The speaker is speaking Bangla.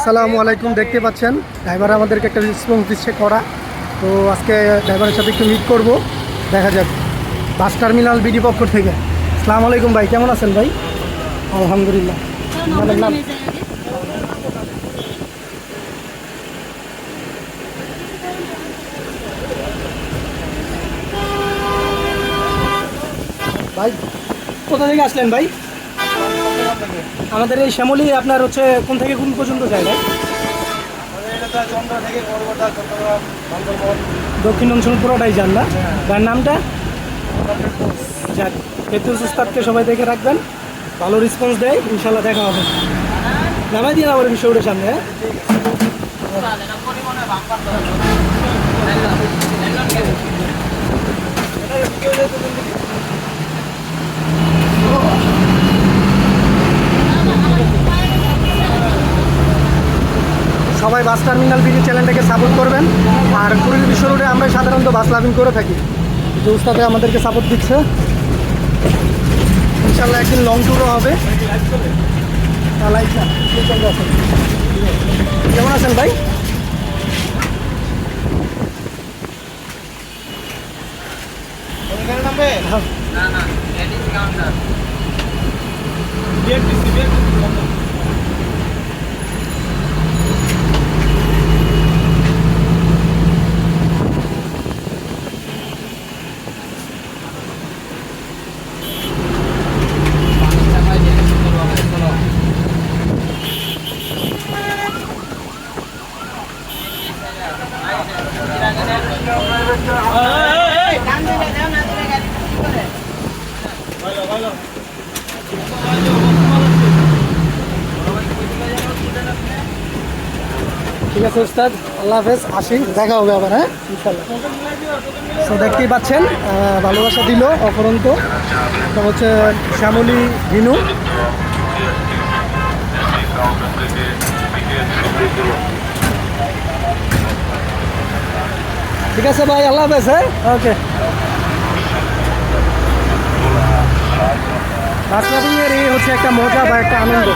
আসসালামু আলাইকুম। দেখতে পাচ্ছেন ড্রাইভার আমাদেরকে একটা রেসপন্স দিচ্ছে করা। তো আজকে ড্রাইভারের সাথে একটু মিট করব, দেখা যাক। বাস টার্মিনাল বিডি পক্ষ থেকে। আসসালামু আলাইকুম ভাই, কেমন আছেন ভাই? আলহামদুলিল্লাহ। আপনার নাম? ভাই কোথা থেকে আসলেন ভাই? আমাদের এই শ্যামলী আপনার হচ্ছে কোন থেকে কোন পর্যন্ত যায় ভাই? দক্ষিণ অঞ্চল পুরোটাই যান না? তার নামটা? যাক, ফেরদৌস উস্তাদকে সবাই দেখে রাখবেন, ভালো রেসপন্স দেয়, ইনশাল্লাহ দেখা হবে। নামাই দিয়ে আবার বিষয়টার সামনে। হ্যাঁ, সবাই বাস টার্মিনাল বিডি চ্যানেলটাকে সাপোর্ট করবেন। আর কুড়িল বিশ্ব রোডে আমরা সাধারণত বাস লাভিং করে থাকি, যে উস্তাদে আমাদেরকে সাপোর্ট দিচ্ছে। ইনশাল্লাহ একদিন লং ট্যুরও হবে। কেমন আছেন ভাই? ঠিক আছে উস্তাদ, আল্লাহ হাফেজ, আসি, দেখা হবে আবার। হ্যাঁ ইনশাল্লাহ। তো দেখতেই পাচ্ছেন ভালোবাসা দিল অপরন্ত। তো হচ্ছে শ্যামলী ভিনু। ঠিক আছে ভাই, আল্লাহ হাফেজ। হ্যাঁ, ওকে। বাস ট্রাভেলিংয়ের এই হচ্ছে একটা মজা বা একটা আনন্দ।